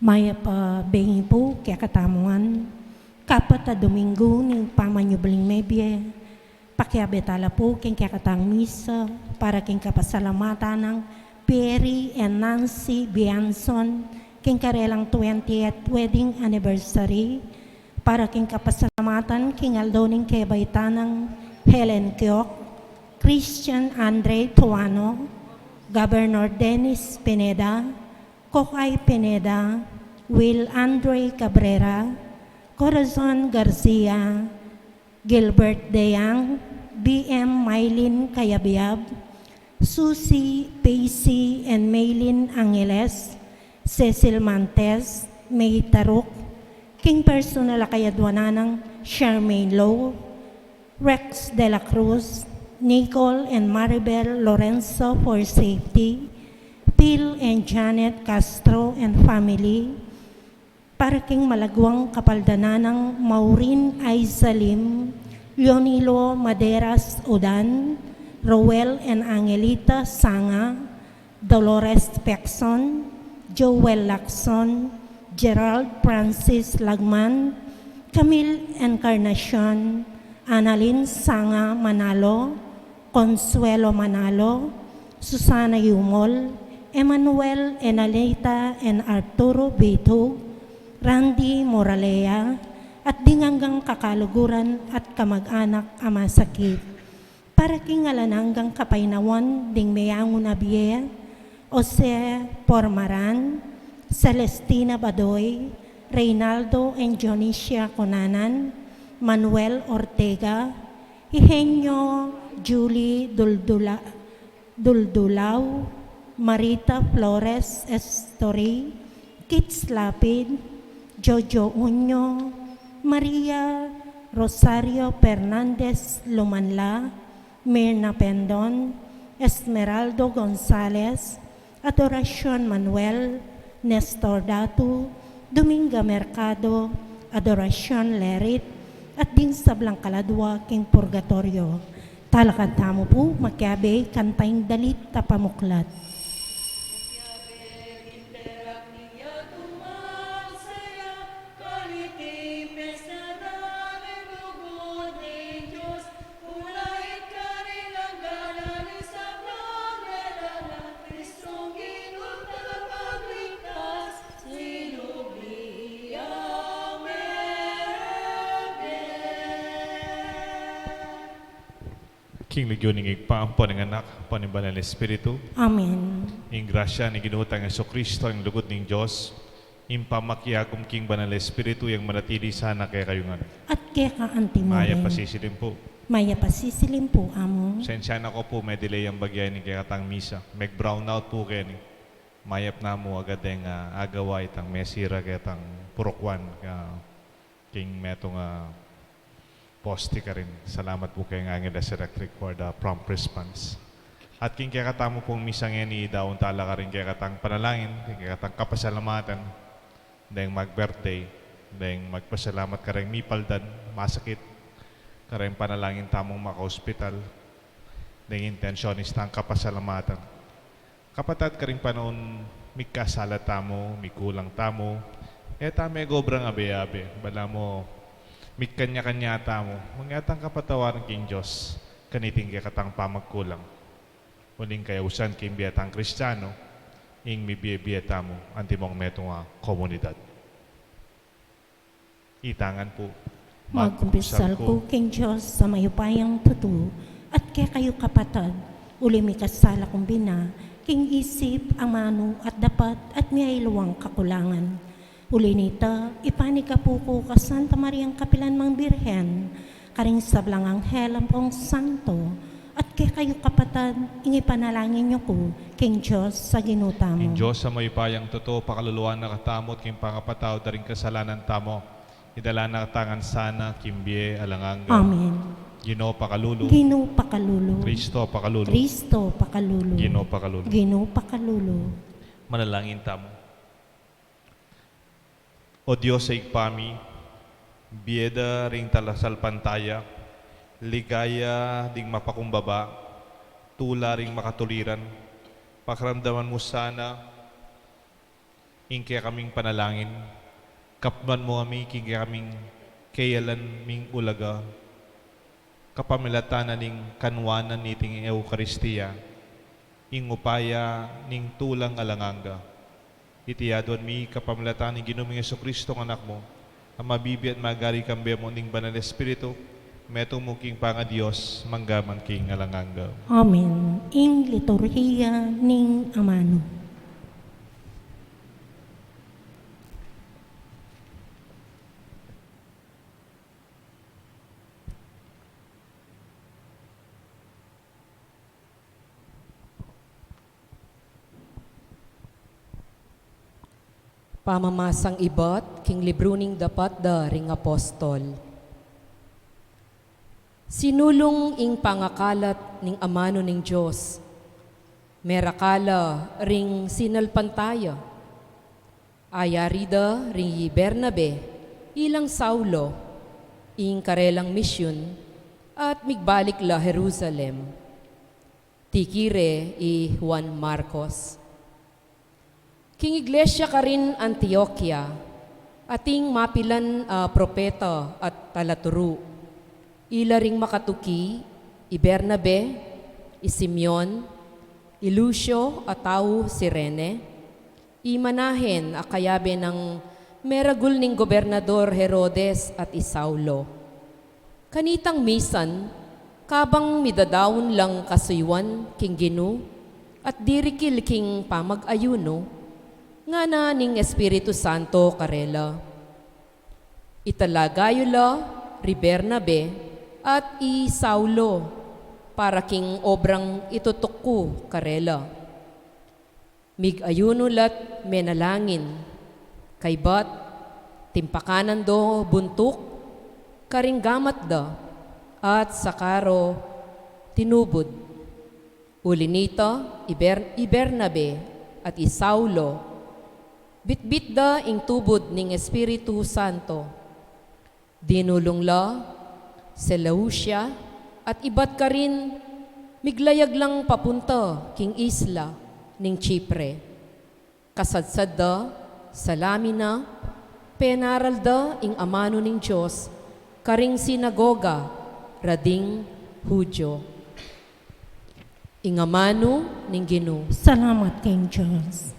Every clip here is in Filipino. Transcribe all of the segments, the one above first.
Maya pa bengi po kaya katamuan. Kapata Domingo ni pamanyubling mebye. Pakiabetala po kaya katang misa para king kapasalamatan ng Perry and Nancy Bianson king karelang 20th wedding anniversary para king kapasalamatan king Aldoning Kebaytanang Helen Kyok, Christian Andre Tuano, Governor Dennis Pineda, Kokay Pineda, Will Andre Cabrera, Corazon Garcia, Gilbert Deyang, BM Mylene Kayabyab, Susie Pacey and Maylin Angeles, Cecil Mantes, May Taruk, King Personal Akayadwananang Charmaine Lowe, Rex De La Cruz, Nicole and Maribel Lorenzo for safety, Phil and Janet Castro and family, para king malagwang kapaldananang Maureen Aizalim, Leonilo Maderas Udan, Roel and Angelita Sanga, Dolores Pexon, Joel Lacson, Gerald Francis Lagman, Camille Encarnacion, Annalyn Sanga Manalo, Consuelo Manalo, Susana Yumol, Emmanuel Enalita and Arturo Beto, Randy Moralea, at dinganggang kakaluguran at kamag-anak ama sakit. Para kingalananggang kapainawan ding mayangon abiye, Jose Pormaran, Celestina Badoy, Reynaldo and Jonicia Conanan, Manuel Ortega, Eugenio Julie Duldulaw, Marita Flores Estori, Kits Lapid, Jojo Unyo, Maria Rosario Fernandez Lumanla, Mirna Pendon, Esmeraldo Gonzalez, Adoracion Manuel, Nestor Datu, Dominga Mercado, Adoracion Lerit, at din sa Blancaladwa king Purgatorio. Talakad tamo po, makiabe, kantaing dalit tapamuklat. King Legyon ng igpaampo ng anak, panimbalan ng Espiritu. Amen. Ing grasya ni Ginuhutang Yesu Kristo, ang lugod ng Diyos, impamakiakum King Banal na Espiritu, yung manatili sana kaya kayungan. At kaya ka antimo Maya rin. pasisilim po. Maya pasisilim po, amo. Sensya na ko po, may delay ang bagay ni kaya katang misa. May brown out po kayo ni. Mayap na mo agad yung agawa itang mesira kaya tang purokwan. King metong posti ka rin. Salamat po kay Angeles Electric for the prompt response. At king kaya katamo pong misang ni daon tala ka rin kaya katang panalangin, kaya katang kapasalamatan, dahil mag-birthday, dahil magpasalamat ka rin mipaldan, masakit, ka rin panalangin tamong maka-hospital, dahil intensyonis tang kapasalamatan. Kapatad ka rin pa noon, may kasala tamo, may kulang tamo, may gobrang abe-abe, bala mo, may kanya-kanya tamo, mangyatang kapatawaran king Diyos, kaniting kaya katang pamagkulang. Uling kaya usan king biyatang Kristiyano, ing may biyata mo, antimong metong komunidad. Itangan po, Magkumpisal ko king Diyos sa mayupayang tutu, at kaya kayo kapatad, uli may kasala kong bina, king isip, amano at dapat at may luwang kakulangan. Uli nita, ipanika po ko ka Santa Mariang Kapilan Mang Birhen, karing sablang anghel ang pong santo, at kaya kayo kapatad, ingi panalangin niyo ko, king Diyos sa ginuta mo. King Diyos sa mayupayang totoo, pakaluluan na katamot, king pangapataw, daring kasalanan tamo, idala na katangan sana, kimbye, alanganga. Amen. Ginoo pakalulu. Ginoo pakalulu. Kristo pakalulu. Kristo pakalulu. Ginoo pakalulu. Ginoo pakalulu. Manalangin tamo. O Diyos sa igpami, biyeda ring talasal pantaya, ligaya ding mapakumbaba, tula ring makatuliran, pakaramdaman mo sana ing kaya kaming panalangin, kapman mo kami, king kaya kaming kayalan ming ulaga, kapamilatanan ning kanwanan niting Eukaristiya, ing upaya ning tulang alanganga. Itiyadon mi kapamilatanan ning Ginoong Jesucristo ng anak mo, ang mabibi at magari kambe mo ning banal na Espiritu, metong muking panga Diyos, manggaman king alanganga. Amen. Ing liturhiya ning amano. Pamamasang ibot, king libruning dapat da ring apostol. Sinulong ing pangakalat ning amano ning Diyos, merakala ring sinalpantaya. Ayarida ring Bernabe, ilang Saulo, ing karelang misyon, at migbalik la Jerusalem. Tikire i Juan Marcos. King Iglesia ka rin Antioquia, ating mapilan propeta at talaturu. Ila ring makatuki, i Bernabe, i Simeon, i Lucio at tao si Rene, i Manahen akayabe ng meragul ning gobernador Herodes at i Saulo. Kanitang misan, kabang midadawon lang kasuywan king Ginu at dirikil king pamag-ayuno, nga na ning Espiritu Santo karela. Italagayo la, ri Bernabe, at i Saulo, para king obrang itutukko karela. Mig-ayuno lat menalangin, kaybat, timpakanan do buntuk, karinggamat da, at sakaro tinubod. Ulinita, i Bernabe, at i Saulo, bitbit da ing tubod ning Espiritu Santo. Dinulong la, Seleucia, at ibat ka rin, miglayag lang papunta king isla ning Chipre. Kasadsad da, Salamina, penaral da ing amano ning Diyos, karing sinagoga, rading Hudyo. Ing amano ning Ginoo. Salamat king Diyos.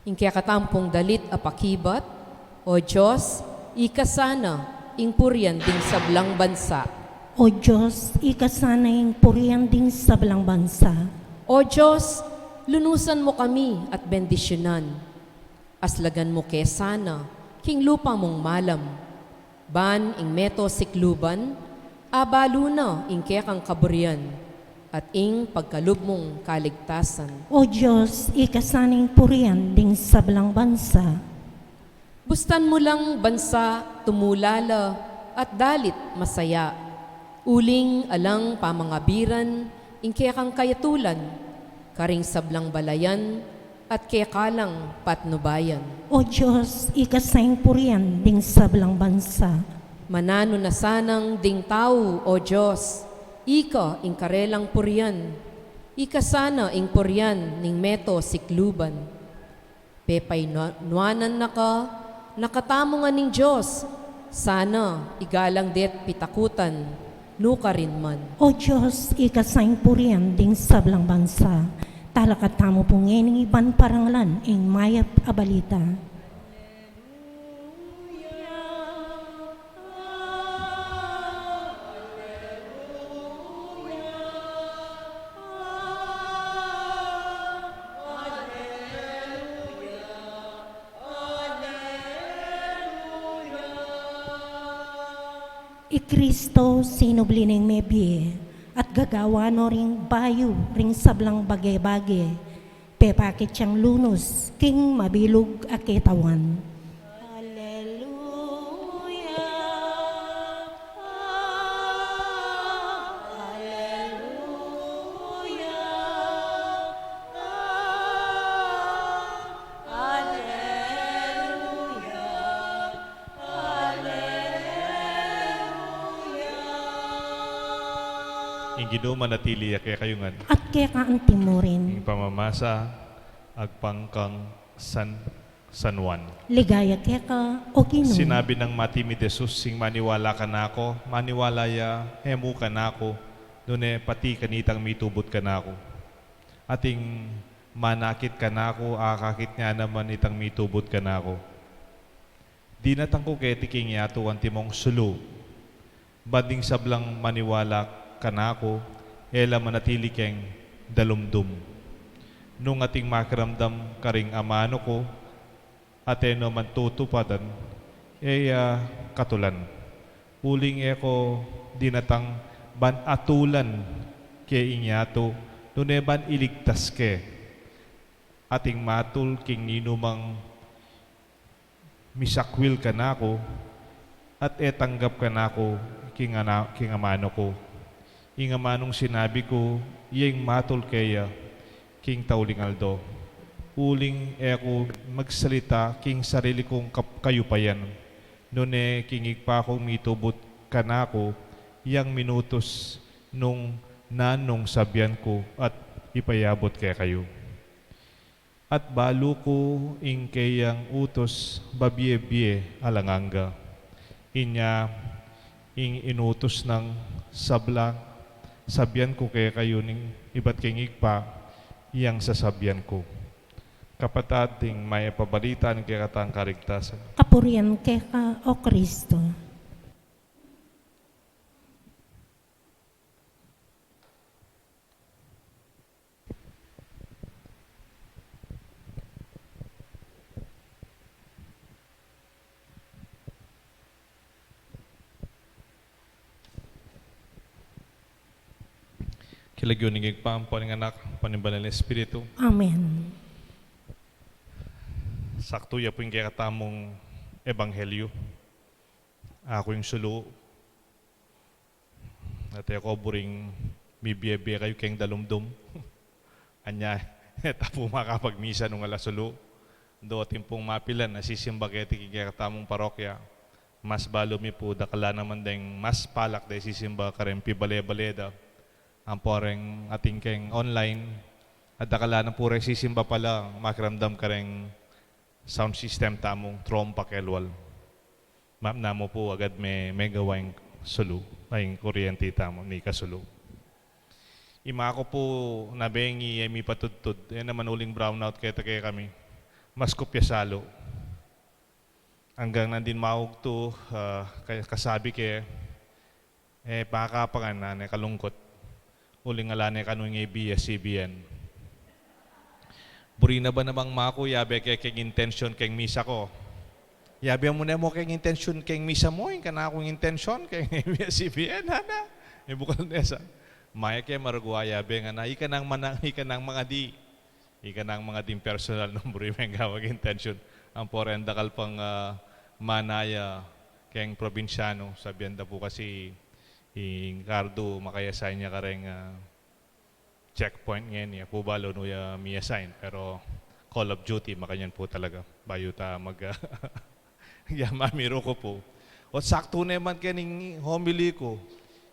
Ing kaya katampong dalit apakibat, o Diyos, ikasana, ing puryan ding sablang bansa. O Diyos, ikasanay purihan din sa belang bansa. O Diyos, lunusan mo kami at bendisyonan. Aslagan mo kesana, king lupa mong malam. Ban ing meto sikluban, abalo na ing kaya kang kaburian, at ing pagkalub mong kaligtasan. O Diyos, ikasanay purihan din sa belang bansa. Bustan mo lang bansa, tumulala, at dalit masaya. Uling alang pamangabiran, ing kaya kang kayatulan, karing sablang balayan, at kaya kalang patnubayan. O Diyos, ikasanay purihan din sa belang bansa. Manano na sanang ding tao, o Diyos, ika ing karelang purian, ika sana ing purian ning meto sikluban. Pepay nuanan na ka, nakatamo nga ning Diyos, sana igalang det pitakutan, nuka rin man. O Diyos, ikasanay purihan din sa belang bansa. Talakatamo po ngayon iban paranglan ing mayap abalita. I Kristo sinubli ng mebye at gagawa no ring bayo ring sablang bagay-bagay. Pepakit siyang lunos king mabilog aketawan. Ing Ginoo manatili kaya kayungan. At kaya kaanti mo rin. Ing pamamasa, agpangkang san, San Juan. Ligaya keka o Ginoo. Sinabi ng matimi Jesus, sing maniwala ka na ako, maniwala ya, hemu ka na ako, nune pati kanitang mitubot ka na ako. Ating manakit ka na ako, akakit nga naman itang mitubot ka na ako. Di natang ko ketiking yato ang timong sulu. Banding sablang maniwala ka na ako, ela manatili keng dalumdum. Nung ating makiramdam karing amano ko, ateno man tutupadan, katulan. Uling ko dinatang ban atulan ke inyato, nuneban iligtas ke. Ating matul king ninumang misakwil ka na ako, at tanggap ka na ako king amano ko. Ing amanong sinabi ko, iyang matul kaya king tauling aldo. Uling ako magsalita king sarili kong kayupayan. Nune kingig pa akong mitubot ka na ako, yang minutos nung nanong sabyan ko at ipayabot kaya kayo. At balo ko ing kayang utos babye-bye alanganga. Inya ing inutos ng sabyan ko kaya kayo ning iba't kingig pa yang sasabyan ko. Kapatating may pabalitan kaya katang karigtasan. Kapurian keka o Kristo. Kilagyo ningig pampo ng anak, panimbalan ng Espiritu. Amen. Sakto ya po yung kaya katamong ebanghelyo. Ako yung sulu. At ako buring mibiyabiya kayo kayong dalumdum. Anya, tapo makapagmisa nung alasulu. Doon pong mapilan, nasisimba kaya kaya katamong parokya. Mas balo mi po, dakala naman ding mas palak dahil sisimba ka rin pibale-baleda. Ang poreng ating keng online. At dakala na po rin sisimba pala, makiramdam ka rin sound system tamong trompa kelwal. Map na mo po agad may gawain sulu, ay kuryente tamo ni kasulu. Ima ko po nabengi ay mi patudtud, naman uling brownout kaya kami. Mas kopya salo. Hanggang nandin maug to, kasabi kaya, pakakapangan na kalungkot. Uling alane kanong ABS-CBN. Buri na ba namang mako, yabe keng intention keng misa ko. Yabe mo na mo keng intention keng misa mo, yung kana akong intention keng ABS-CBN, hana. Bukal nesa. Maya kaya marugwa, yabe nga na, ika ng mga di. Ika ng mga di personal ng buri may gawag intention. Ang porendakal pang manaya keng probinsyano. Sabihan da po kasi, Cardo makayasay niya kareng checkpoint ngayon niya. Kubalo no ya mi-assign. Pero Call of Duty, makanyan po talaga. Bayo ta mamiro ko po. O sakto naman kaning homily ko.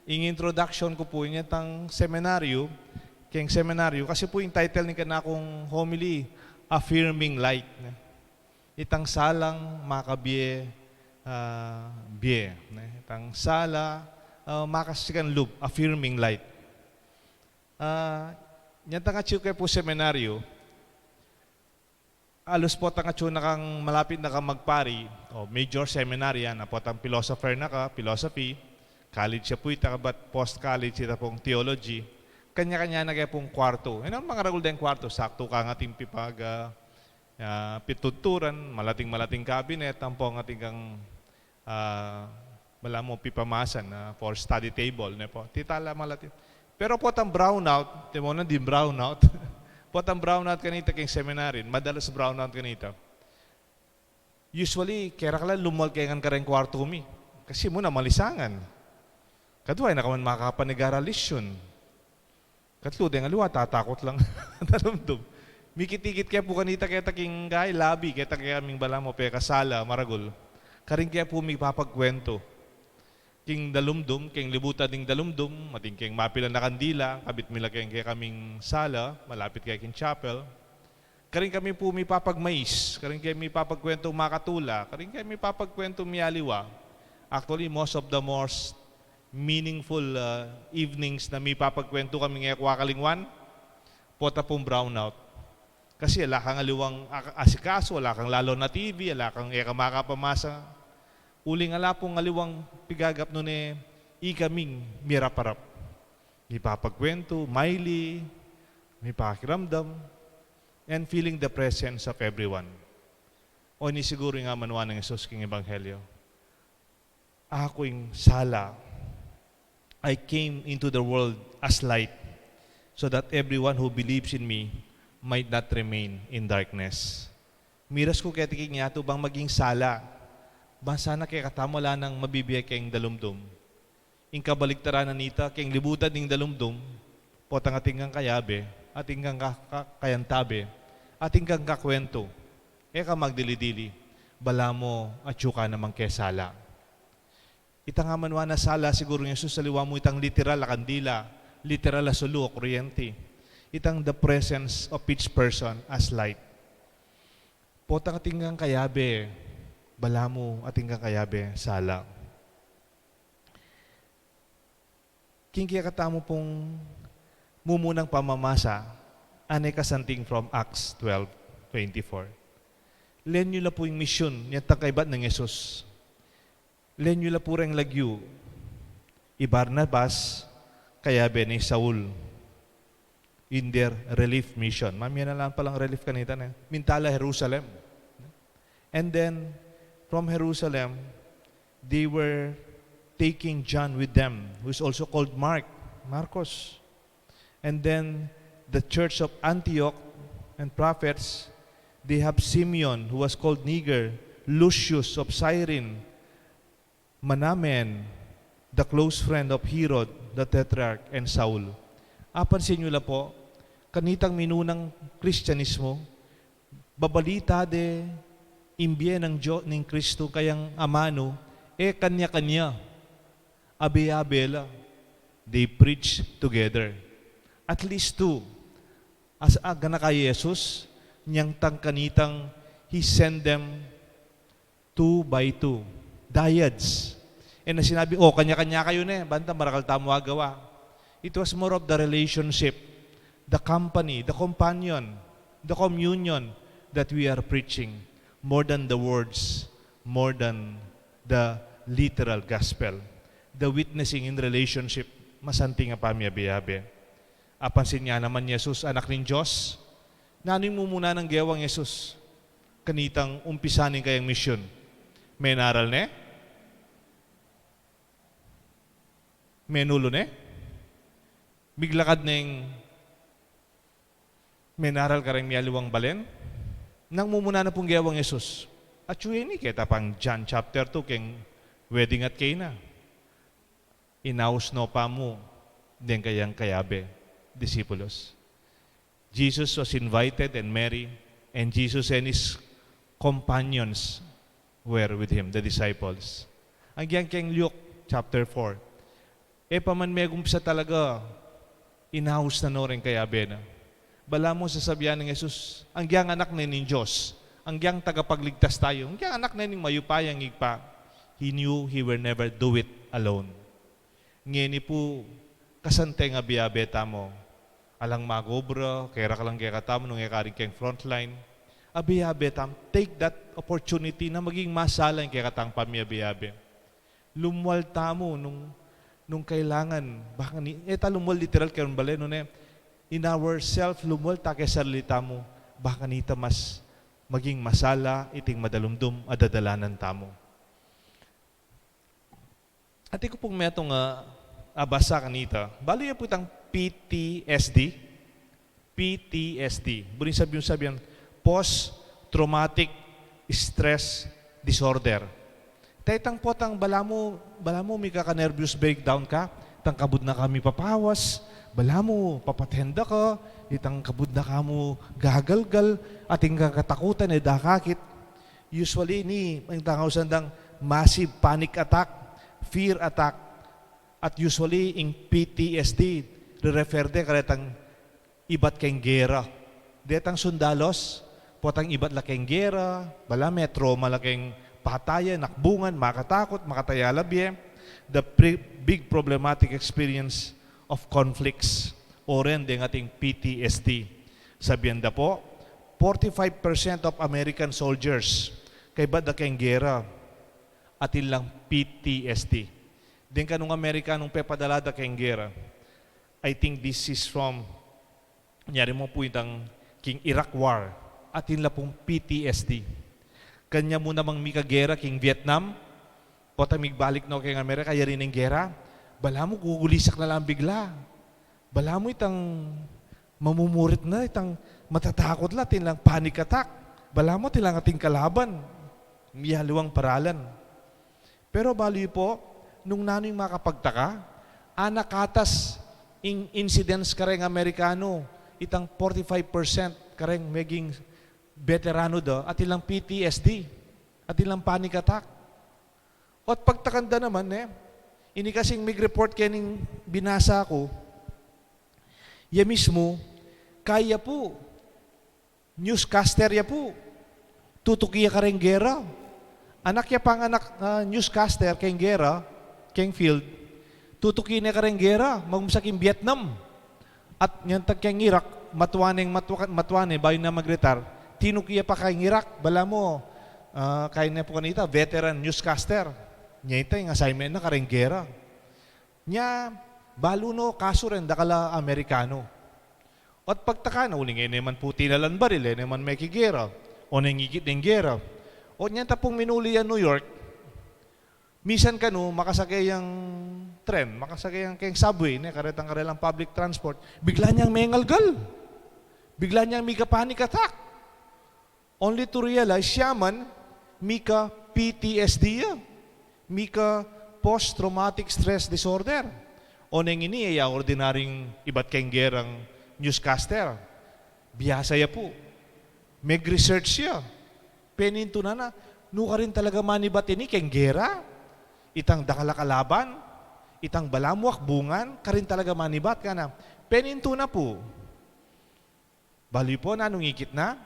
Ing introduction ko po niya tang seminaryo. Keng seminaryo. Kasi po yung title ni kanakong homily, Affirming Light. Itang salang makabie bie. Itang sala makasikan lub, affirming light. Yan tanga chiw kay po seminaryo, alos po tanga chiw nakang malapit na ka magpari, major seminary yan, po tang philosopher na ka, philosophy, college siya po ita, but post-college ita pong theology, kanya-kanya na kaya pong kwarto. Yan ang mga ragul din kwarto, sakto ka ng ating pituturan, malating cabinet, ang po ang ating kang wala mo pipamasan for study table. Titala malatin. Pero po ang brownout, timo na din brownout. Po ang brownout kanita keng seminarin, madalas brownout kanita. Usually, kaya kala lumal kaya nga kareng kwarto mi. Kasi muna malisangan. Kaduay na kaman makapanigara-lisyon. Katlo, den aliwa, tatakot lang. Talumdum. Mikit-ikit kaya po kanita kaya taking gay, labi, kaya kaming bala mo, peka sala, maragol. Karing kaya po may papagkwento. King dalumdum, king libuta ding dalumdum, mating king mapilan na kandila, kabit mila kaya kaming sala, malapit kaya king chapel. Karing kami po may papagmais, karing kami papagkwento makatula, karing kami papagkwento miyaliwa. Actually, most of the most meaningful evenings na may papagkwento kami ngayakwa kalingwan, pota pong brownout. Kasi ala kang aliwang asikaso, ala kang lalo na TV, ala kang makapamasa. Uling ala pong aliwang pigagap nun ikaming miraparap. May papagkwento, maili, may pakiramdam, and feeling the presence of everyone. O ni siguro nga manuwa ng Jesus king Ebanghelyo. Ako'y sala. I came into the world as light so that everyone who believes in me might not remain in darkness. Miras ko kaya tiking nga ito bang maging sala. Basta na kaya katamala ng mabibiyay kayong dalumdum. Ing kabaligtaran na nita, kayong libutan ng dalumdum, potang ating kang kayabe, ating kang kayantabe, ating kang kakwento, ka magdili-dili, bala mo at yuka namang kesala. Itang nga manwa na sala, siguro yung Jesus, saliwa mo itang literal na kandila, literal na sulu o kuryente. Itang the presence of each person as light. Potang ating kang kayabe, bala mo ating kang kayabe, sala. Kingkaya katamo pong mumunang pamamasa, anay kasanting from Acts 12:24. Len nyo la po yung misyon, niya takaybat ng Jesus. Len nyo la po rin lagyo, Barnabas, kaya ni Saul, in their relief mission. Mamaya na lang palang relief kanita na. Mintala, Jerusalem. And then, from Jerusalem, they were taking John with them, who is also called Marcos. And then, the church of Antioch and prophets, they have Simeon, who was called Niger, Lucius of Cyrene, Manamen, the close friend of Herod, the Tetrarch, and Saul. Apansin nyo lang po, kanitang minunang Kristyanismo, babalita de imbye ng Kristo kayang amano, kanya-kanya, abe-abela, they preach together. At least two. As aga na kay Jesus, niyang tangkanitang, He sent them 2 by 2. Dyads. And na sinabi, kanya-kanya kayo na banta marakal tamo agawa. It was more of the relationship, the company, the companion, the communion that we are preaching. More than the words, more than the literal gospel. The witnessing in relationship, masanting nga pamiyabi-yabi. Apansin niya naman Jesus, anak ng Diyos, nanoy mo muna ng gewang Jesus, kanitang umpisanin kayang misyon. May naral ne? May nulo ne? Biglakad ng may naral ka rin miyaliwang balen? Nang mumuna na pong gewang Jesus. At yun kita pang John chapter 2, keng wedding at Cana. Inaus no pa mo, din kayang kayabe. Disciples. Jesus was invited and Mary and Jesus and his companions were with him, the disciples. Ang yang keng Luke chapter 4. Paman may gumpisa talaga inaus na no rin kaya bena. Bala mo sasabihan ng Jesus, ang yang anak na ng Diyos, ang yang tagapagligtas tayo, ang yang anak na ng mayupayang igpa, he knew he will never do it alone. Ngeni po, kasante nga biyabeta mo, alang magobra, kaya ka lang kaya katamo nung ikaring kayong frontline, abiyabetam, take that opportunity na maging masala yung kaya katang pamiyabiyabe. Lumwal tamo nung kailangan, baka lumwal literal kayo bale, in ourself, lumwal ta kaya sarlita mo, baka nita mas maging masala, iting madalumdum, adadalanan tamo. At ko pong metong abasa kanita, balo yan po itang PTSD. Buling sabihin, post-traumatic stress disorder. Taytang po tang bala mo may kaka-nervous breakdown ka, tang kabud na kami papawas, bala mo papatenda ka, itang kabud na ka mo gagalgal, ating katakutan dakakit. Usually ang tangaw sandang massive panic attack, fear attack, at usually in PTSD, re-refer de karetang iba't kayong gera. detang sundalos, potang ibat laking gera, bala may trauma laking patayan, nakbungan, makatakot, makatayalabye, the big problematic experience of conflicts, o rin din ating PTSD. Sabihan da po, 45% of American soldiers kay bad laking gera, atin lang PTSD. Din kanong Amerikanong pepadalada kayong gera, I think this is from, nyari mo po yung king Iraq War, atin lang pong PTSD. Kanya mo namang mikagera king Vietnam, o tamigbalik na kayong Amerika, kaya rin ang gera, bala mo gugulisak na lang bigla. Bala mo itang mamumurit na, itang matatakot la, tin lang panic attack. Bala mo tilang ating kalaban. Miyaliwang paralan. Pero bali po, nung nano'y makapagtaka, anakatas incidents kareng Amerikano, itang 45% kareng maging veterano do, at ilang PTSD, at ilang panic attack. At pagtakanda naman, ini kasing mig-report kening binasa ko, ya mismo, kaya po, newscaster ya po, tutukiya kareng gera. Anak ya pang anak newscaster keng gera, keng field, tutukin na kareng gera, magmusaking Vietnam. At nyan tag keng Iraq, matwane, bayo na magretar, tinukiya pa keng Iraq, bala mo, kaya na po kanita, veteran newscaster. Nya ito yung assignment na kareng gera. Nya, balo no, kaso rin, dakala Amerikano. At pagtaka na, uling naman puti na lang baril, naman may kigera, o nangigit ng gera. O niyan tapong minuli yan New York, misan ka no, makasakay yung tren, makasakay yung kayong subway, karetang karelang public transport, bigla niyang may ngalgal. Bigla niyang may panic attack. Only to realize, siya man, mika PTSD ya. Mika post-traumatic stress disorder. O nang ini, ordinaryong iba't kayong gerang newscaster. Biyasa ya po. Mag-research siya. Peninto na, nuka rin talaga manibat ini keng gera, itang dakalakalaban, itang balamuak bungan, karin talaga manibat ka na. Peninto na po. Bali po na, nung ikit na,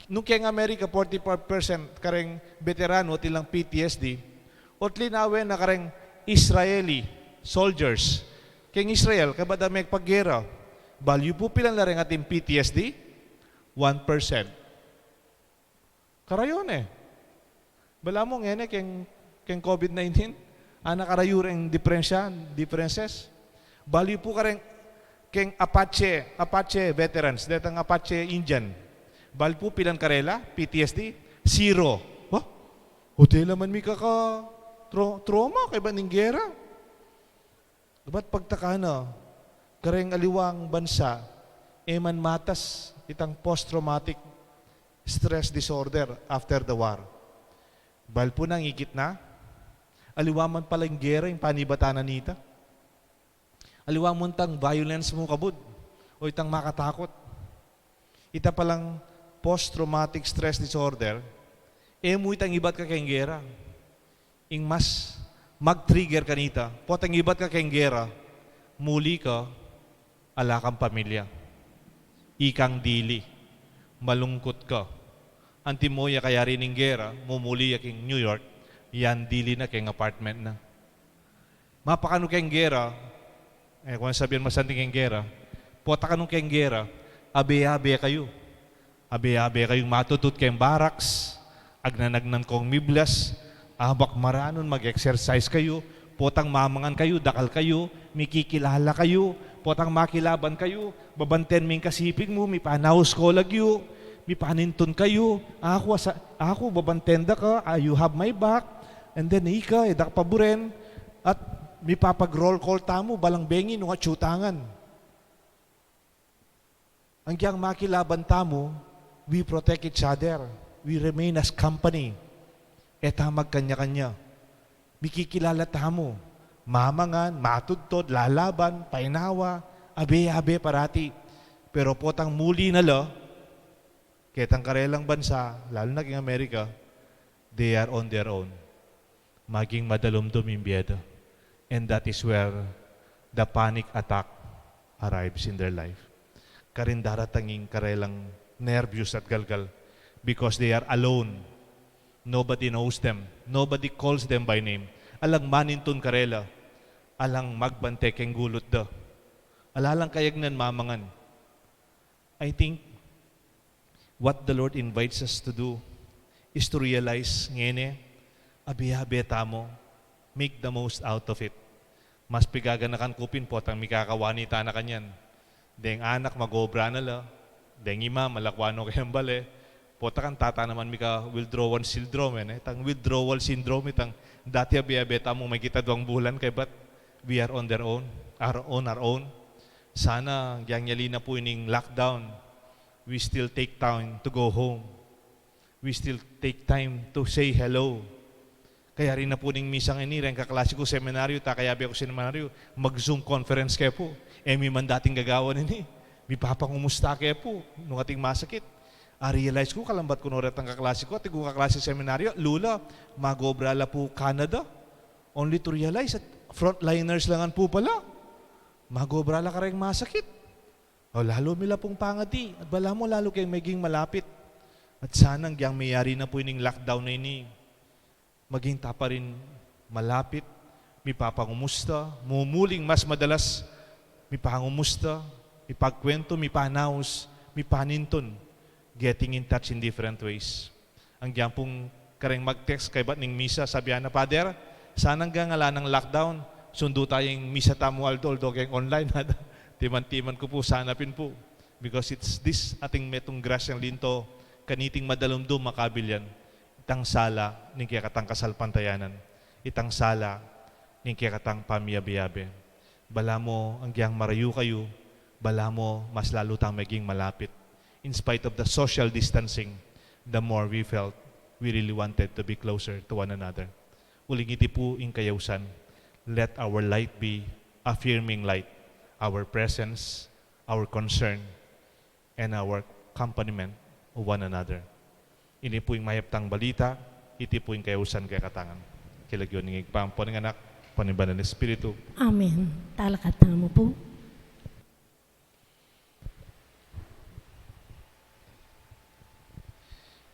nung keng Amerika, 45% kareng veterano at ilang PTSD, at linawin na kareng Israeli soldiers. Keng Israel, kabada may paggera, bali po pilan na rin ating PTSD? 1%. Karayon Bala mo ngene keng COVID-19, karayureng differences. Bali po kareng keng Apache veterans, detang Apache Indian. Bali po pilan karela, PTSD, 0. Hotel man mi kaka trauma kay baning gera. Dapat pagtaka na, kareng aliwang bansa, eman matas itang post-traumatic stress disorder after the war. Bal po nang ikit na, aliwaman palang gera yung panibatanan nita. Aliwaman tang violence mo kabud, o itang makatakot. Ita palang post-traumatic stress disorder, mo itang ibat ka kayong gera. Ing mas mag-trigger ka nita, potang ibat ka kayong gera, muli ka, ala kang pamilya. Ikang dili. Malungkot ka. Antimoya kaya rin ng gera, mumuli yaking New York, yan dili na kayong apartment na. Mapakano kayong gera, kung sabihin masanting kayong gera, pota ka nung kayong gera, abe-abe kayo. Abe-abe kayong matutut kayong barracks, agnanagnan kong miblas, abak maranon, mag-exercise kayo, potang mamangan kayo, dakal kayo, mikikilala kayo, potang makilaban kayo, babanten ming kasipig mo, mi panaus ko lagyo, mi paninton kayo, ako babantenda ka, you have my back, and then ika, edak paburen, at mi papag-roll call tamo, balang bengi, nung atsutangan. Ang kiyang makilaban tamo, we protect each other, we remain as company, etamag kanya-kanya, mikikilala tamo, mamangan, matudtod, lalaban, painawa, abe-abe parati. Pero potang muli na lo, ketang karelang bansa, lalo na king Amerika, they are on their own. Maging madalumdum yung biyeda. And that is where the panic attack arrives in their life. Karin daratanging karelang nervyos at galgal because they are alone. Nobody knows them. Nobody calls them by name. Alang manintun karela, alang magbante keng gulot da. Alalang kayagnan mamangan. I think what the Lord invites us to do is to realize ngene, abiyabe tamo, make the most out of it. Mas pigaganakan kupin po tang mikakawanita na kanyan. Deng anak magobra na la, deng ima malakwano kayang bale, po kan tata naman mika withdrawal syndrome, tang withdrawal syndrome, tang dati abiyabe tamo may kita duwang bulan kay but we are on our own. Sana yang yali na po ining lockdown, we still take time to go home. We still take time to say hello. Kaya rin na po ning misang ini, rin kaklase ko seminaryo, kaya biya ko seminaryo, mag-Zoom conference kayo po. Mi man dating gagawa nini, mi papangumusta kayo po, nung ating masakit. Realize ko, kalambat ko noret ang kaklase ko, at kung kaklase seminaryo, lula, magobrala po Canada. Only to realize at frontliners langan po pala. Magobrala ka rin masakit. O lalo mila pong pangati. At bala mo lalo kayong maging malapit. At sanang yang mayari na po ining lockdown na ini, maging tapa rin malapit, may papangumusta, mumuling mas madalas, may pangumusta, may pagkwento, may panaus, may paninton, getting in touch in different ways. Ang diyan pong kareng mag-text kay ba't ning misa, sabihan na, Father, sanang ngala ng lockdown, sundo tayong misa tamo aldo kayong online. Timan-timan ko po, sanapin po. Because it's this ating metong grasyang linto, kaniting madalumdum makabilyan. Itang sala, ning kaya katang kasalpantayanan. Itang sala, ning kaya katang pamiyabiyabe. Bala mo, ang giyang marayu kayo, bala mo, mas lalo tang maging malapit. In spite of the social distancing, the more we felt, we really wanted to be closer to one another. Uling iti po in kayausan, let our light be affirming light. Our presence, our concern, and our accompaniment of one another. Ini po yung mayaptang balita, iti po yung kayausan kay katangan. Kilagyon ng igpampo ng anak, panibanan ng Espiritu. Amen. Talakata mo po.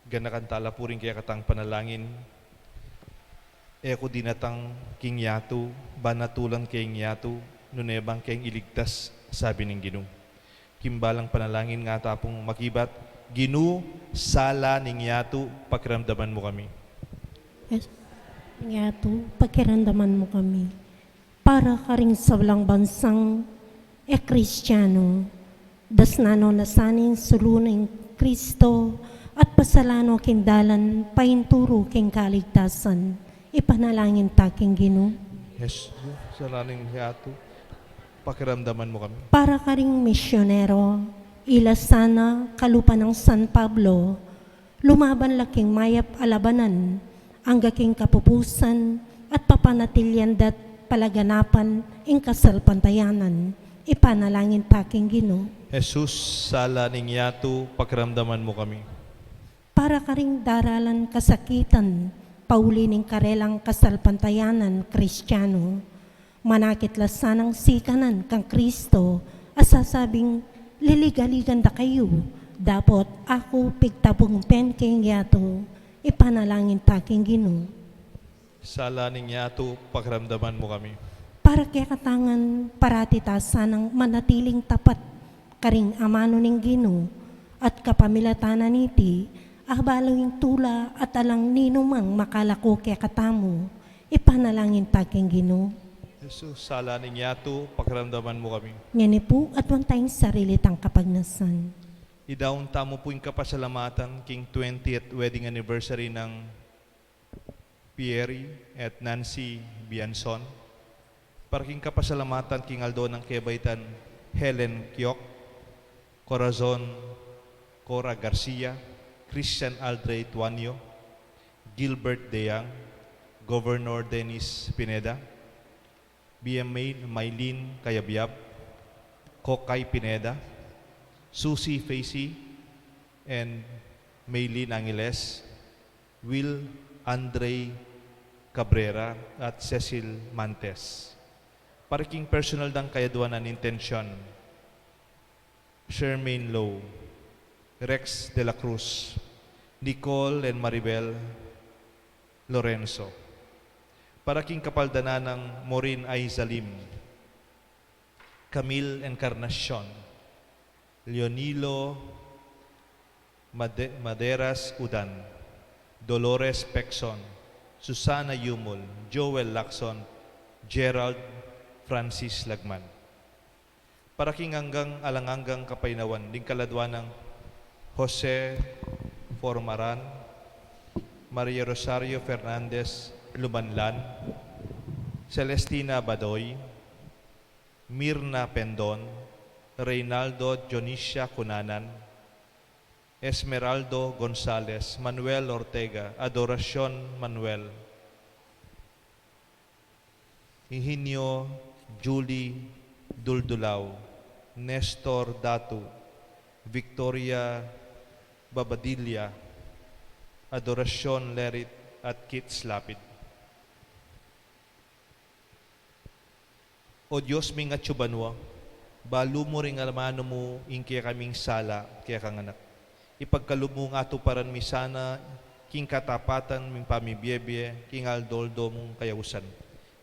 Ganakantala po rin kaya katang panalangin. Eko dinatang king yatu, banatulan king yatu, nunebang king iligtas, sabi ng Ginoo. Kimbalang panalangin nga tapong makibat, Ginoo, sala ning yatu, pakiramdaman mo kami. Yes. Yato, pakiramdaman mo kami. Para ka rin sa walang bansang Kristiyano, dasnano nasanin suluning Kristo, at pasalano kindalan painturo king kaligtasan. Ipanalangin taking Ginoo. Yes, sala ning yatu, pakiramdaman mo kami. Para ka ring misyonero, ilasana kalupa ng San Pablo, lumaban laking mayap alabanan, ang gaking kapupusan at papanatilyan dat palaganapan ing kasalpantayanan. Ipanalangin taking Ginoo. Jesus, sala ning yatu, pakiramdaman mo kami. Para ka ring daralan kasakitan, paulining karelang kasalpantayanan Kristiyano, manakit lasanang sikanan kang Kristo, asasabing liligaligan da kayo, dapat ako pigtabong penking yato, ipanalangin taking Ginoo. Sala ning yatu, pakiramdaman mo kami. Para kaya katangan parati tasanang manatiling tapat, karing amano ning Ginoo, at kapamilatanan niti, ahbalawing tula at alang ninumang makalako kaya katamo, ipanalangin taking Ginoo. Jesus, sala ning yatu, pakiramdaman mo kami. Ngani po at one tayong sarili tang kapagnasan. Idaon tamo po yung kapasalamatan king 20th wedding anniversary ng Pierre at Nancy Bianson. Para king kapasalamatan king Aldo ng Kebaitan Helen Kiok, Corazon Cora Garcia, Christian Aldrey Tuanyo, Gilbert Deyang, Governor Dennis Pineda, BMA Maylene Kayabyab, Kokay Pineda, Susie Facey, and Maylene Angeles, Will Andre Cabrera, at Cecil Mantes. Parking personal dang kayaduanan intensyon, Shermaine Lowe, Rex de la Cruz, Nicole and Maribel Lorenzo. Para king kapaldanan ng Maureen Aizalim, Camille Encarnacion, Leonilo Maderas Udan, Dolores Pexon, Susana Yumol, Joel Lacson, Gerald Francis Lagman. Para king hanggang alanganggang kapainawan, ding kaladwan ng Jose Formaran, Maria Rosario Fernandez Lumanlan, Celestina Badoy, Mirna Pendon, Reynaldo Dionisia Cunanan, Esmeraldo Gonzales, Manuel Ortega, Adoracion Manuel, Hihinio Julie Duldulao, Nestor Datu, Victoria Babadilla, Adoracion Lerit at Kits Lapid. O Diyos ming at subanwa, balu mo ring alamano mo kaya kaming sala kaya kang anak. Ipagkalub mo nga paran mi sana king katapatan ming pamibiyebye king aldoldo mong kayausan.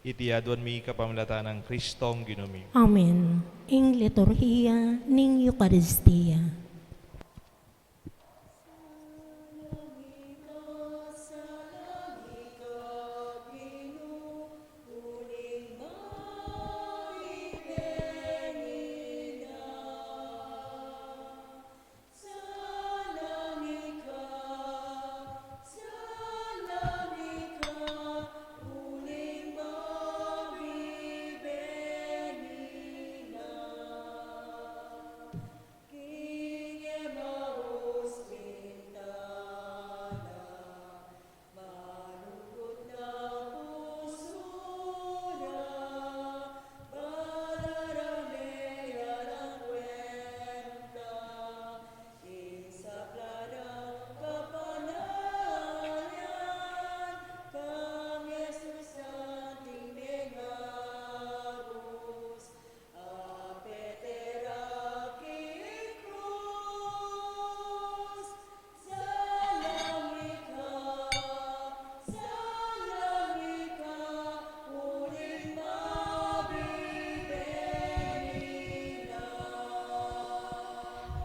Itiadwan mi kapamilatan ng Kristong Ginumi. Amen. Ing liturhiya ning Eucharistia.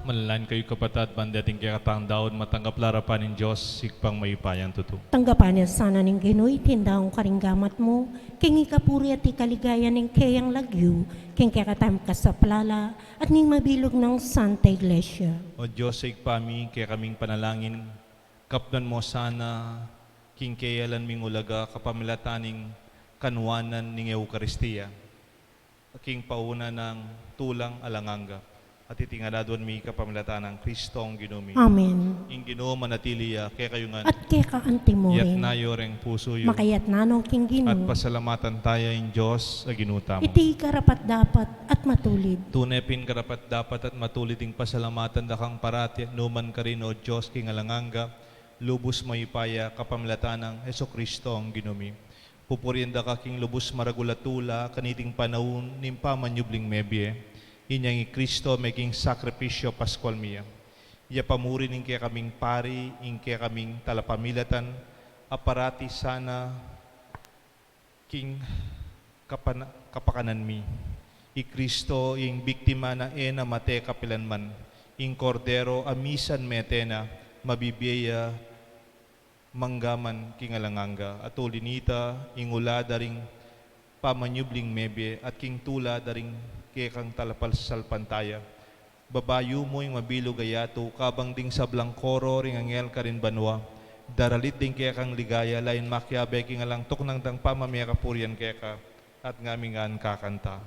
Manalangin kayo kapatid, bandating kaya katang daon, matanggap larapan ng Diyos, sigpang mayupayan tuto. Tanggapan niya sana ning Ginoy, tindaong karinggamat mo, king ikapuri at ikaligaya ning kayang lagyo, king kakatam ka sa plala, at ning mabilog ng Santa Iglesia. O Diyos, sigpami, kaya kaming panalangin, kapnan mo sana, king kayalan ming ulaga, kapamilataning kanwanan ng Eucharistia, king pauna ng tulang alanganga. At itingaladwan mi kapamilatan ng Kristong Ginumi. Amen. Ing Ginoo manatiliya, kaya kayo nga, At kaya kaanti mo yat rin, na yoreng puso yun. makayat nanong king At Ginoo, pasalamatan tayo in Diyos, aginuta mo. iti karapat dapat at matulid. Tunepin karapat dapat at matuliting pasalamatan dakang parati at numan ka rin o Diyos king alanganga, lubos mayipaya kapamilatan ng Heso Kristo ang ginumi. Pupurienda ka king lubos maragulatula, kaniting panahon, nimpa manyubling mebye, inyang Kristo making sakripisyo Pascual miya. Iya pamuri ning kaya kaming pari, ing kaya kaming talapamilatan, aparati sana king kapakanan mi. I Kristo ing biktima na ena mate kapilanman, ing kordero amisan metena, mabibiya manggaman king alanganga, at ulinita ing ula daring pamanyubling mebye, at king tula daring kaya kang talapal sa salpantaya. Babayu mo yung mabilog ayato, kabang ding sa blangkoro, ring angel ka rin banwa. Daralit din kaya kang ligaya, lain makyabe, king alang tok ng dang pamamaya kapurian kaya ka, at ngamingan kakanta.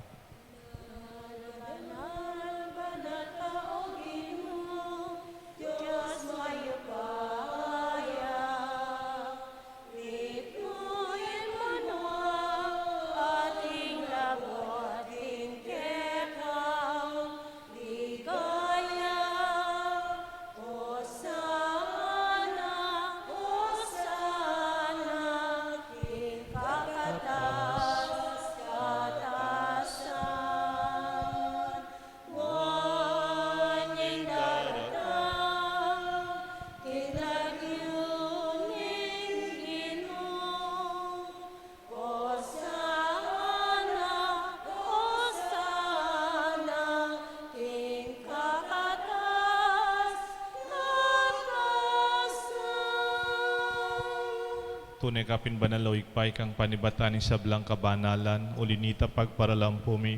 punay kapin banaloy pay kang panibatan ni sablang kabanalan, ulinita pagparalampumi.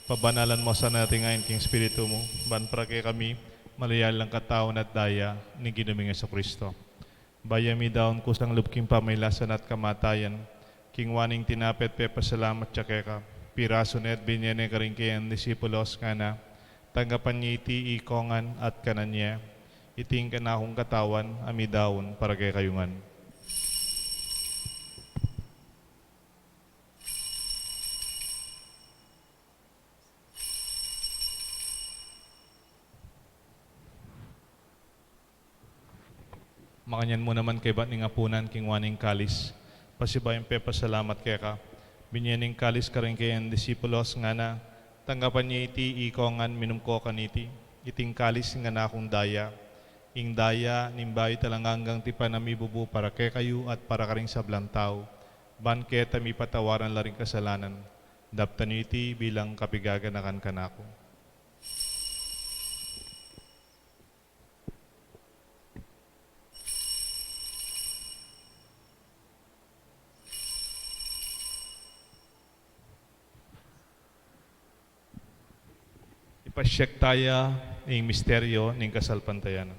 Pabanalan mo sa natin ngayon king Espiritu mo, ban para kay kami, malayal lang kataon at daya, ni ginaming Kristo. Bayami daon kusang lubking pamaylasan at kamatayan, king waning tinapet pe pasalamat siya keka, piraso net binyene ka rin kayan disipulos ka na, tanggapan niya iti ikongan at kananya, iting kanahong katawan, amidaon para kay kayungan. Makanyan mo naman kay bat ning apunan king waning kalis. Pasibayan pe pasalamat kay ka. Binyaning kalis ka rin kay ang disipulos nga na tanggapan niya iti ikongan minumko kaniti. Iting kalis nga na akong daya. Ing daya nimbayo talanganggang ti panamibubu para kay kayo at para ka rin sablang tao. Ban keta mi patawaran la rin kasalanan. Daptan niyo iti bilang kapigaganakan kanako. Ipasyek tayo ng misteryo ng kasalpantayanan.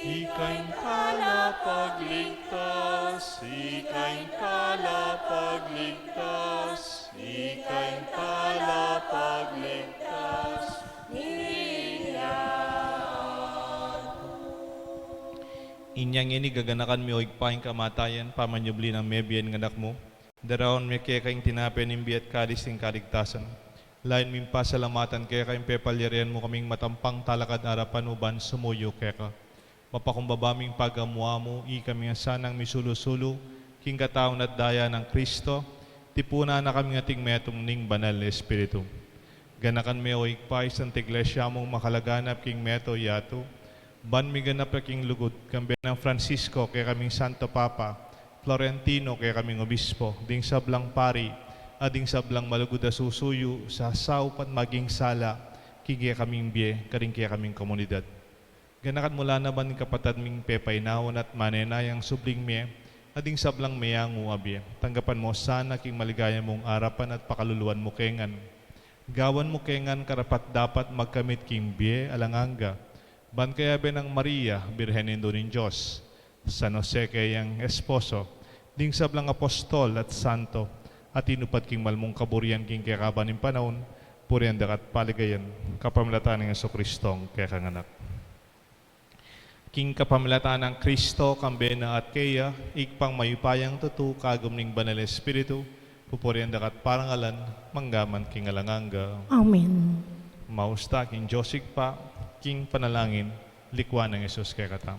Ika'y kalapagligtas, ika'y kalapagligtas, ika'y kalapagligtas. Inyang ini gaganakan mi oigpaing kamatayan, pamanyubli ng mebiyan ng anak mo. Daraon mi kaya kayong tinapin ng biyat kalis ng kaligtasan. Lain mi pasalamatan kaya kayong pepalyarian mo kaming matampang talakad arapan uban sumuyo kaya ka. Mapakumbabaming pagamuha mo, kami nga sanang misulusulo, king kataon at daya ng Kristo, tipuna na kami nga tingmetong ning banal na Espiritu. Ganakan mi oigpay sa iglesia mong makalaganap king meto yato, ban mi ganap king lugod, kambi ng Francisco kay kaming Santo Papa, Florentino kay kaming Obispo, ding sablang pari, ading sablang malugod na susuyo, sa saupat maging sala, kigya kaming biye, karing kaya kaming komunidad. Ganakan mula naman ng kapatad ming pepay naon at manenayang subling miye, ading sablang mayang abye. Tanggapan mo sana king maligaya mong arapan at pakaluluan mo kengan. Gawan mo kengan karapat dapat magkamit king biye alanganga. Ban kaya benang Maria, Birhenindo ng Diyos, San Jose kayang esposo, ding sablang apostol at santo, at inupat king malmong kaburian king kakaban ng panahon, purihan dakat paligayan, kapamilatan ng Jesucristong kakanganak. King kapamilatan ng Kristo, kambena at kaya, ikpang mayupayang tutu, kagum ning banal Espiritu, pupurihan dakat parangalan, manggaman king alanganga. Amen. Mausta king Josig pa, king panalangin, likwan ng Yesus kay katam.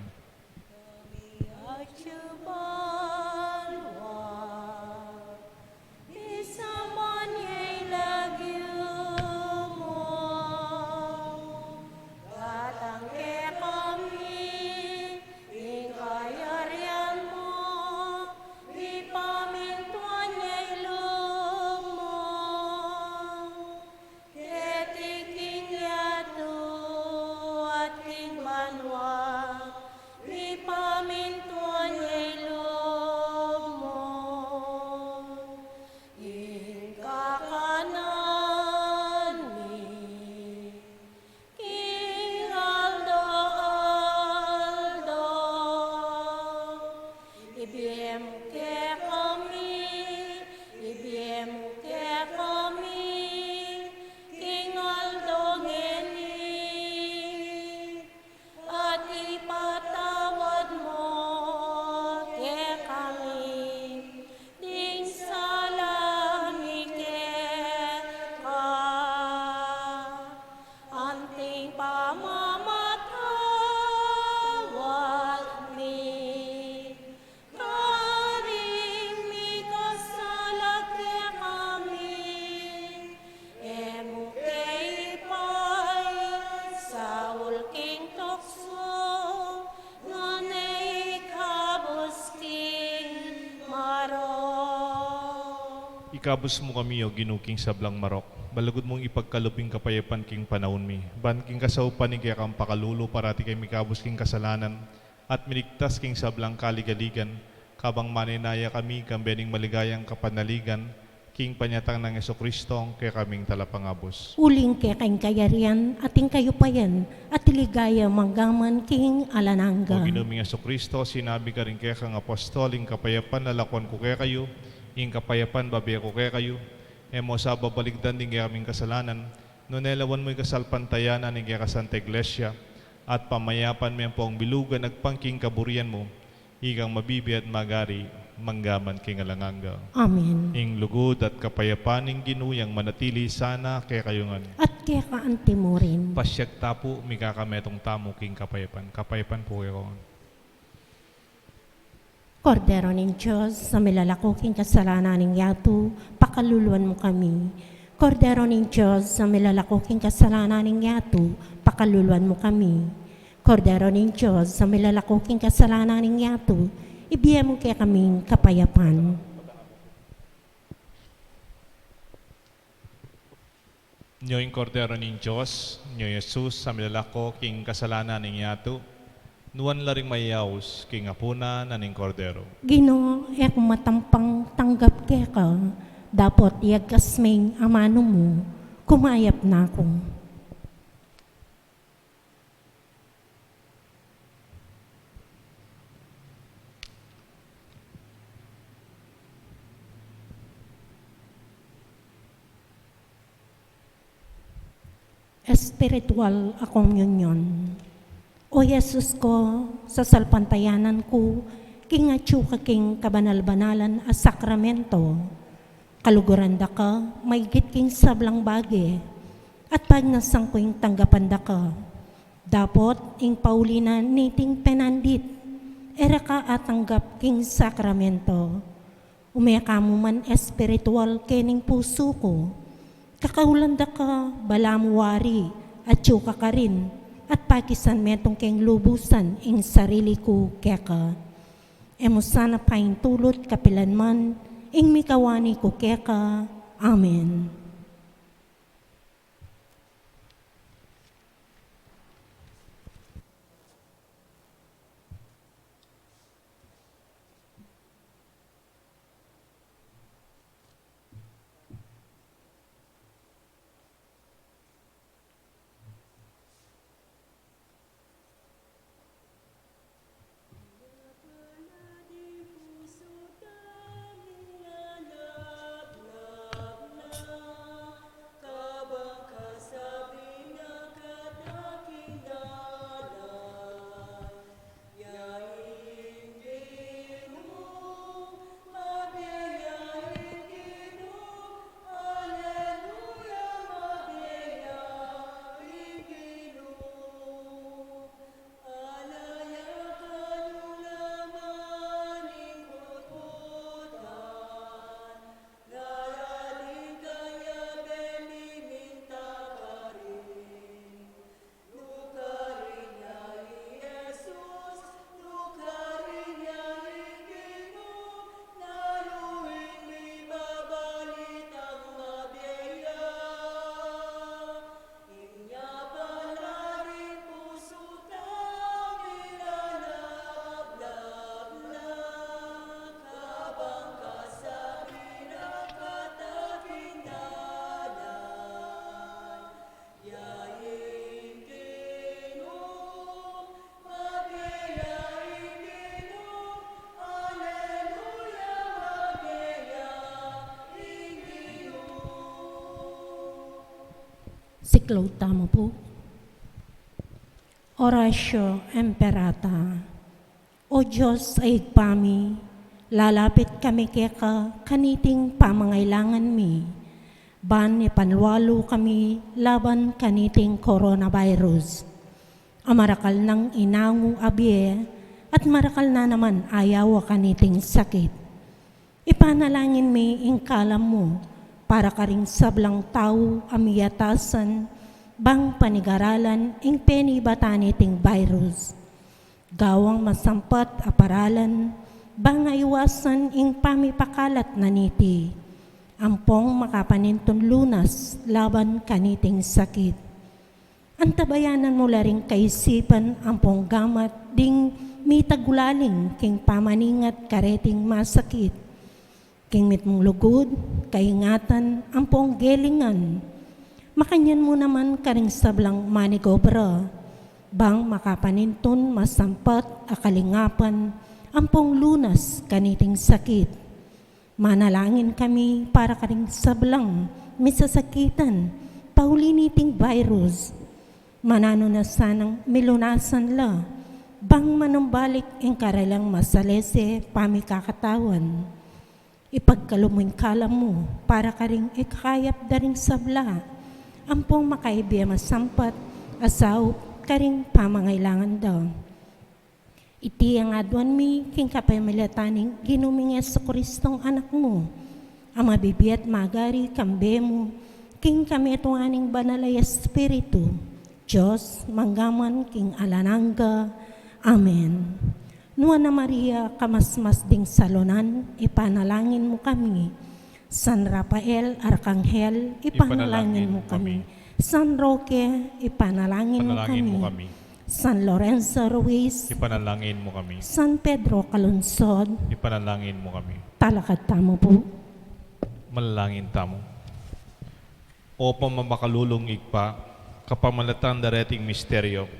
Ikabos mo kami o ginuking sablang marok. Balagod mong ipagkaluping kapayapan king panahon mi. Ban king kasaupan ni kaya kang pakalulo parati kay mikabos king kasalanan at miligtas king sablang kaligaligan. Kabang maninaya kami kang bening maligayang kapanaligan king panyatang ng Esokristo kaya kaming talapangabos. Uling kay kayong kayarian, ating kayo pa yan, at iligaya manggaman king O alanangga. ginuming Esokristo, sinabi ka rin kaya kang apostoling kapayapan, nalakwan ko kaya kayo, ing kapayapan, babiya ko kaya kayo, emo sa babaligdan din kaya kaming kasalanan, nunelawan mo'y kasalpantayanan ng kaya kasanta iglesia, at pamayapan mo po ang bilugan, nagpangking kaburian mo, ikang mabibi at magari, manggaman king alanganga. Amen. Ing lugod at kapayapan ing ginuyang manatili sana kaya kayongan. At kaya kaanti mo rin. Pasyag tapo, mikakametong tamo king kapayapan. Kapayapan po kayo. Kordero ng Diyos, sa milalakoking kasalanan ng yato, pakaluluan mo kami. Kordero ng Diyos, sa milalakoking kasalanan ng yato, pakaluluan mo kami. Kordero ng Diyos, sa milalakoking kasalanan ng yato, ibigay mo kaya kaming kapayapan. Nyo yung kordero ng Diyos, nyo Jesus, sa milalako king kasalanan ng yato, nuwan laring mayaws king apuna na ning kordero. Ginoo, ek matampang tanggap kaya ka, dapat iagkasming amano mo, kumayap na ako. Espiritual a communion. O Jesus ko, sa salpantayanan ko, kingatsu ka king kabanal-banalan a sakramento. Kaluguran da ka, may king sablang bagi, at pagnasang ko yung tanggapan da ka. Dapot, ing paulinan niting penandit, era ka atanggap king sakramento. Umeka mo man espiritual kening puso ko, kakaulanda ka, balamuwari, at tsuka ka rin, at pakisan metong keng lubusan ing sarili ko keka. Emo sana paing tulot kapilan man, ing mikawani ko keka. Amen. Siklaw tamo po. Oratio Imperata. O Diyos ay igpami, lalapit kami keka kaniting pamangailangan mi. Ban ipanwalo kami laban kaniting coronavirus. Amarakal ng inangu abye at marakal na naman ayaw kaniting sakit. Ipanalangin mi ing kalam mo, para karing sablang tao amiyatasan, bang panigaralan ing penibatan virus. Gawang masampat aparalan, bang aiwasan ing pamipakalat na niti. ampong makapanintun lunas laban kaniting sakit. Antabayanan mo laring kaisipan ampong gamat ding mitagulaling king pamaningat kareting masakit. King mitmong lugod, kaingatan, ampong gelingan. Makanyan mo naman karing sablang manigobra, bang makapanintun masampat akalingapan, ampong lunas kaniting sakit. Manalangin kami para karing sablang misasakitan, pauliniting virus. Manano na sanang milunasan la, bang manumbalik ang karalang masalese pamikakatawan. Ipagkalumuin kalam mo para karing ikayap daring sabla, ampong makaibya masampat, asaw karing pamangailangan daw. Iti ang adwan mi, king kapamilataning ginuming sa Kristong anak mo. Ang mabibiyat magari kambe mo, king kami itong aning banalay espiritu. Diyos, manggaman king alanangga. Amen. Nuana Maria, kamasmas ding salonan, ipanalangin mo kami. San Rafael, Arkanghel, ipanalangin mo kami. San Roque, ipanalangin mo Panalangin mo kami. kami. San Lorenzo Ruiz, Ipanalangin mo kami. San Pedro Calungsod, Ipanalangin mo kami. talakad tamo po. Manalangin tamo. O pamamakalulong igpa, kapamalatan dareting misteryo,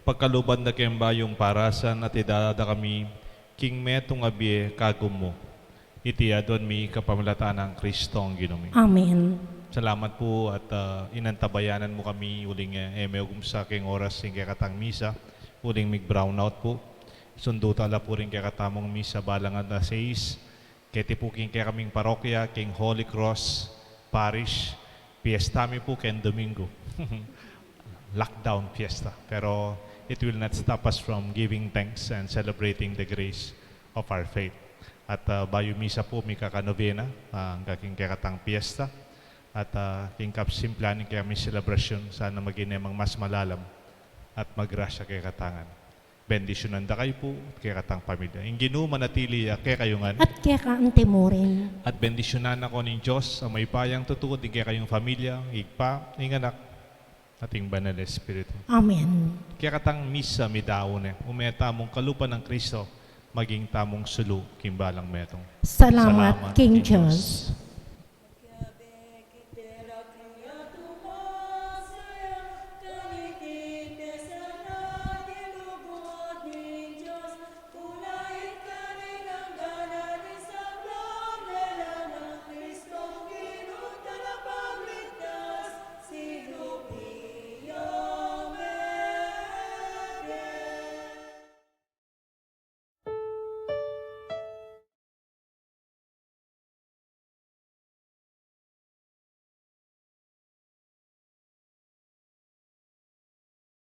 pagkaluban na kembayong parasan at idadada kami, king metong abye kagum mo. Iti adon mi kapamalataan ng Kristo ang ginumi. Amen. Salamat po at inantabayanan mo kami uling emeugum sa king oras ing kakatang misa, uling mig brownout po. Sundo tala po rin kakatamong misa balangan na 6. Keti po king kaming parokya, king Holy Cross Parish. Fiesta mi po ken Domingo. Lockdown fiesta. Pero it will not stop us from giving thanks and celebrating the grace of our faith. At bayo misa po mi kakanovena, ang kaking kakatang fiesta. At king kapsimplanin kaya may celebration, sana mag-inemang mas malalam at magrasya kay katangan. Bendisyonan da kayo po kay katang pamilya. Inginu manatili kay kayungan. At kaya ka ang timurin. At bendisyonan ako ng Diyos ang may payang tutuod din kay kayong pamilya, igpa, inganak, ating banal na Espiritu. Amen. Kaya katang misa midaon umeta mong kalupan ng Kristo, maging tamong sulu kimbalang metong. Salamat, King Diyos.